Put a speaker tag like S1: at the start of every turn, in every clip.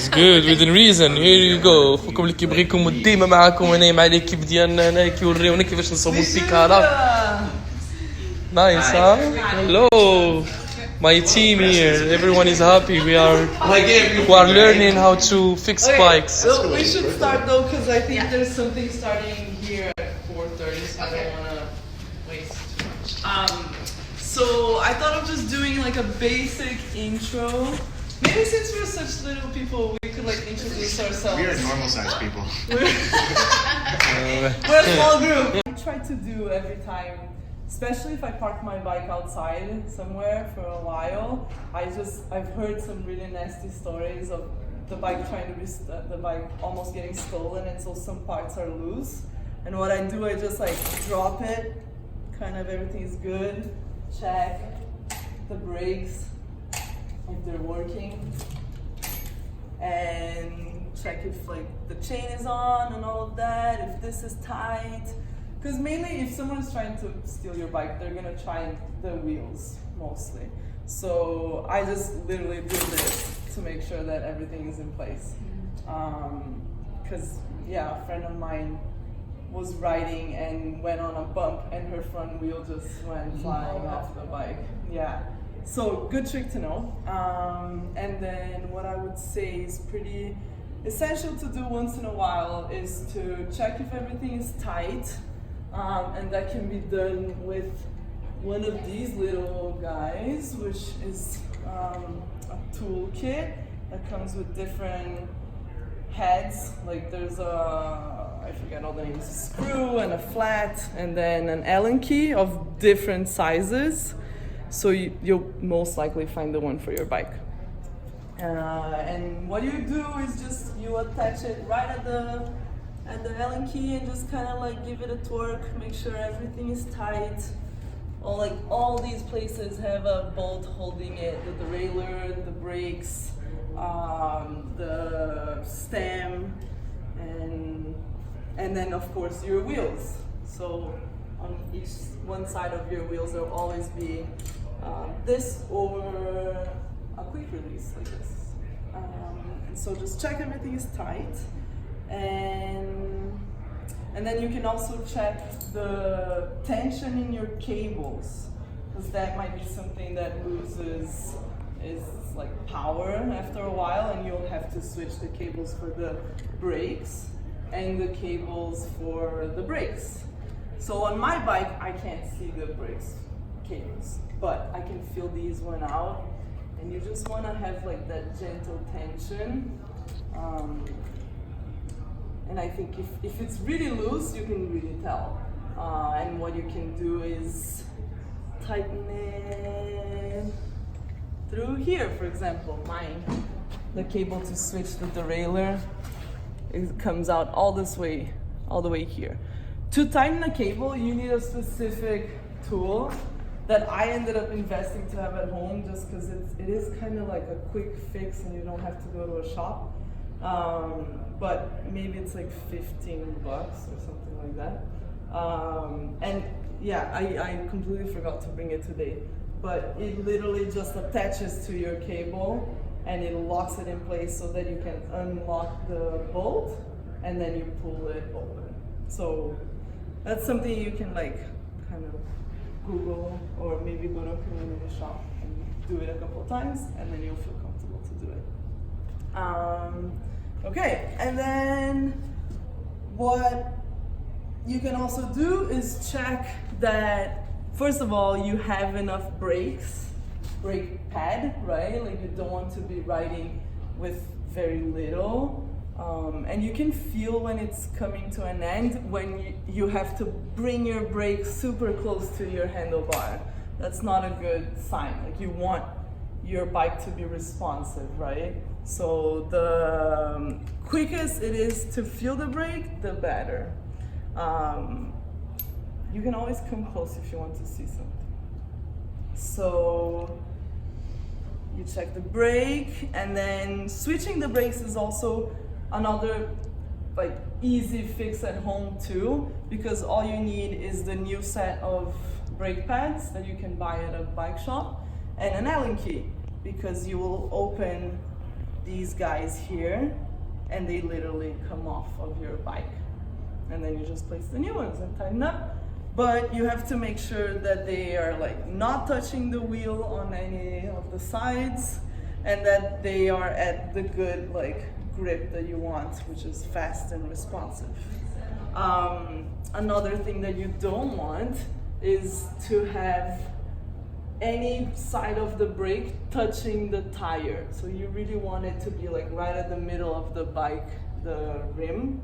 S1: good within reason. Here you go. خوكم اللي كيبغيكم وديما معاكم هنا مع ليكيب ديالنا هنا كيوريونا كيفاش نصوبوا البيكالا. Nice, huh? Hello, my team here. Everyone is happy. We are learning how to fix bikes.
S2: So we should start though, because I think there's something starting here at 4:30, so I don't want to waste too much. So I thought of just doing like a basic intro. Maybe since we're such little people, we could like introduce ourselves.
S3: We are normal sized people.
S2: We're a small group. I try to do every time, especially if I park my bike outside somewhere for a while. I've heard some really nasty stories of the bike the bike almost getting stolen, and so some parts are loose. And what I do, I just like drop it, kind of everything is good, check the brakes if they're working, and check if like the chain is on and all of that, if this is tight. Because mainly if someone is trying to steal your bike, they're gonna try the wheels mostly. So I just literally do this to make sure that everything is in place. Because a friend of mine was riding and went on a bump and her front wheel just went flying off the bike. Yeah. So good trick to know. And then what I would say is pretty essential to do once in a while is to check if everything is tight. And that can be done with one of these little guys, which is a toolkit that comes with different heads. Like there's I forget all the names, a screw and a flat, and then an Allen key of different sizes. So you'll most likely find the one for your bike. And what you do is just you attach it right at the Allen key and just kind of like give it a torque, make sure everything is tight. All these places have a bolt holding it, the derailleur, the brakes, the stem, and then of course your wheels. So on each one side of your wheels there will always be this or a quick release like this. And so just check everything is tight. And then you can also check the tension in your cables, because that might be something that loses is like power after a while, and you'll have to switch the cables for the brakes and the cables for the brakes. So on my bike I can't see the brakes cables, but I can feel these one out, and you just want to have like that gentle tension. And I think if it's really loose, you can really tell. And what you can do is tighten it through here, for example. Mine, the cable to switch the derailleur, it comes out all the way here. To tighten the cable, you need a specific tool that I ended up investing to have at home, just because it is kind of like a quick fix and you don't have to go to a shop. But maybe it's like $15 or something like that. And yeah, I completely forgot to bring it today, but it literally just attaches to your cable and it locks it in place so that you can unlock the bolt and then you pull it open. So that's something you can like kind of Google or maybe go to a community shop and do it a couple of times, and then you'll feel comfortable to do it. Okay, and then what you can also do is check that, first of all, you have enough brake pad, right? Like you don't want to be riding with very little. And you can feel when it's coming to an end, when you have to bring your brake super close to your handlebar. That's not a good sign. Like you want your bike to be responsive, right? So the quickest it is to feel the brake, the better. You can always come close if you want to see something. So you check the brake, and then switching the brakes is also another like easy fix at home too, because all you need is the new set of brake pads that you can buy at a bike shop and an Allen key, because you will open these guys here, and they literally come off of your bike. And then you just place the new ones and tighten up. But you have to make sure that they are like not touching the wheel on any of the sides, and that they are at the good like grip that you want, which is fast and responsive. Another thing that you don't want is to have any side of the brake touching the tire. So you really want it to be like right at the middle of the bike, the rim.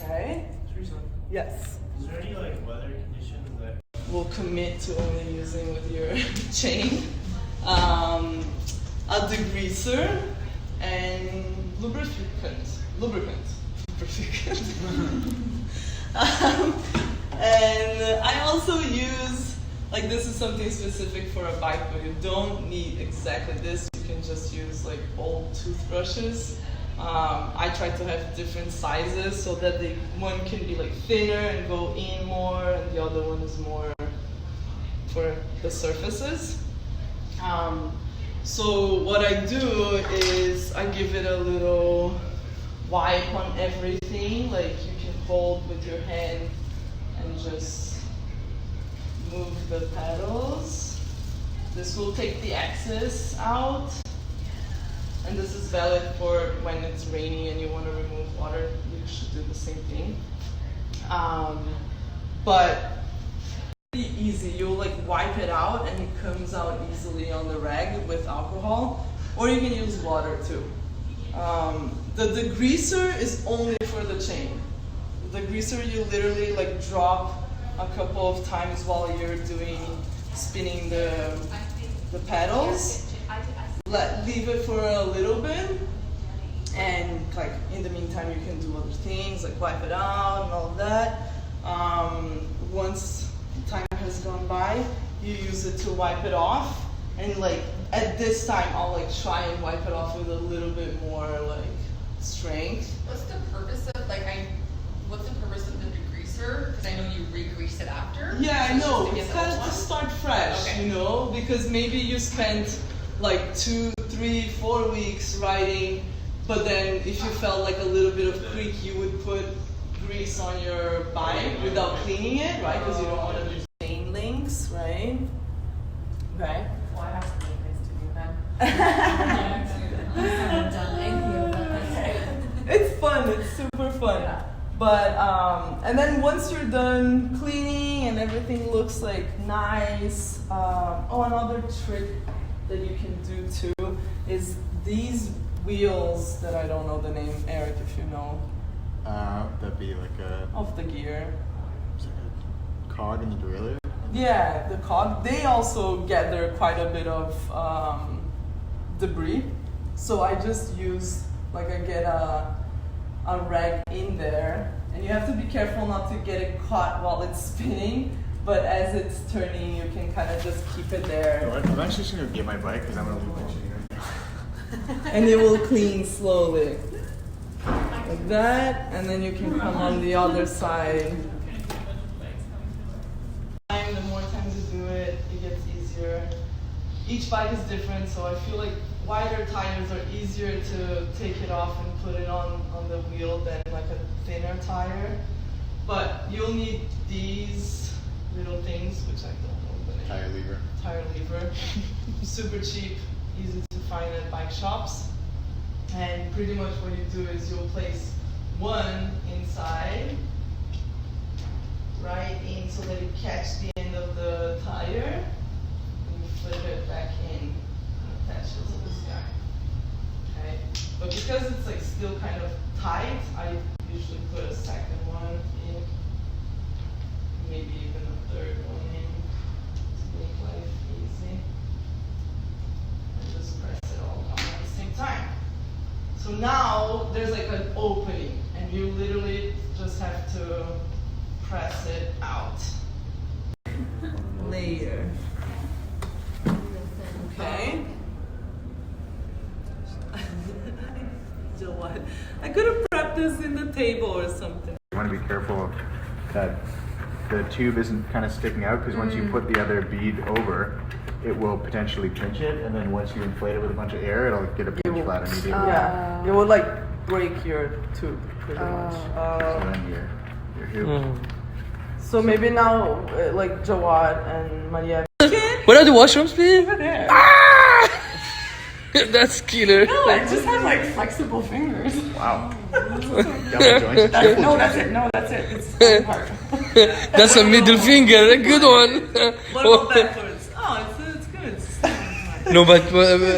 S2: Okay.
S3: Teresa,
S2: Yes.
S3: is there any like weather conditions that
S2: Will commit to only using with your chain, a degreaser, and lubricant. And I also use, like, this is something specific for a bike, but you don't need exactly this. You can just use like old toothbrushes. I try to have different sizes so that one can be like thinner and go in more, and the other one is more for the surfaces. So what I do is I give it a little wipe on everything, like you can hold with your hand and just move the pedals. This will take the excess out. And this is valid for when it's rainy and you want to remove water. You should do the same thing. But pretty easy. You'll like wipe it out and it comes out easily on the rag with alcohol. Or you can use water too. The degreaser is only for the chain. The degreaser you literally like drop a couple of times while you're spinning the pedals. Leave it for a little bit, and like in the meantime you can do other things like wipe it out and all of that. Once time has gone by, you use it to wipe it off, and like at this time I'll like try and wipe it off with a little bit more like strength.
S4: What's the purpose of the degreaser? Because I know you re-grease it after.
S2: Yeah, I know.
S4: It's
S2: It's kind of to start fresh,
S4: Okay.
S2: you know, because maybe you spent like 2, 3, 4 weeks riding, but then if you felt like a little bit of creak, you would put grease on your bike without cleaning it, right? Because you don't want to do chain links, right? Okay.
S5: Well, I have some things to do then. I haven't done any of that.
S2: It's fun. It's super fun. But and then once you're done cleaning and everything looks like nice, another trick that you can do too is these wheels that I don't know the name. Eric, if you know.
S6: That'd be like
S2: Of the gear.
S6: a cog in the derailleur.
S2: Yeah, the cog. They also gather quite a bit of debris. So I just use, like I get a rag in there, and you have to be careful not to get it caught while it's spinning, but as it's turning you can kind of just keep it there.
S6: I'm actually just gonna get my bike because I'm gonna leave my chain right now.
S2: And it will clean slowly. Like that, and then you can come on the other side. The more times you do it, it gets easier. Each bike is different, so I feel like wider tires are easier to take it off and put it on the wheel than like a thinner tire. But you'll need these little things, which I don't know the name.
S6: Tire lever.
S2: Tire lever. Super cheap, easy to find at bike shops. And pretty much what you do is you'll place one inside, right in so that you catch the end of the tire, and you flip it back in and attach it to this guy. Okay? But because it's like still kind of tight, I usually put a second one in, maybe even a third one in to make life easy. And just press it all down at the same time. So now there's like an opening, and you literally just have to press it out. Later. Okay. Jill, what? I could have prepped this in the table or something.
S6: You want to be careful that the tube isn't kind of sticking out because once you put the other bead over, it will potentially pinch it, and then once you inflate it with a bunch of air, it'll get a pinch flat immediately.
S2: Yeah, it would like break your tube pretty much.
S6: So then your hoop.
S2: So maybe now, like Jawad and Maria.
S1: Where are the washrooms, please?
S2: Over there.
S1: Ah! That's killer.
S2: No, I just have like flexible fingers.
S6: Wow. Double joints.
S2: No, that's it. No, that's it. It's the part.
S1: That's a middle finger. A good one.
S2: What about backwards? Oh, it's good. It's
S1: No, but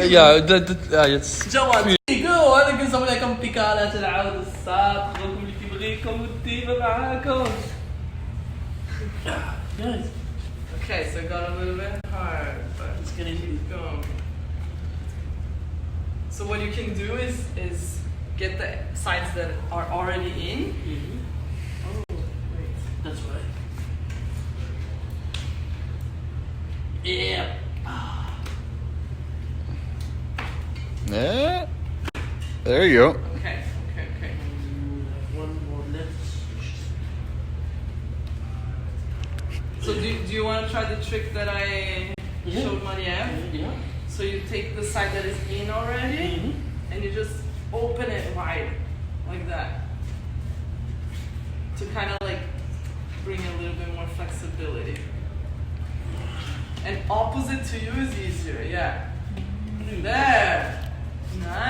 S1: yeah, it's.
S2: جواد جو هذا كنسوي لكم بيكالات العود الساق لكم اللي كيبغيكم والديما معاكم. Okay, so it got a little bit hard, but it's gonna keep going. So what you can do is get the sides that are already in. Oh wait, that's right. Yeah.
S6: Yeah. There you go.
S2: Okay.
S1: One more left.
S2: So do you want to try the trick that I showed Mariam?
S1: Yeah.
S2: So you take the side that is in already, and you just open it wide, like that. To kind of like bring a little bit more flexibility. And opposite to you is easier, yeah. There. Nice.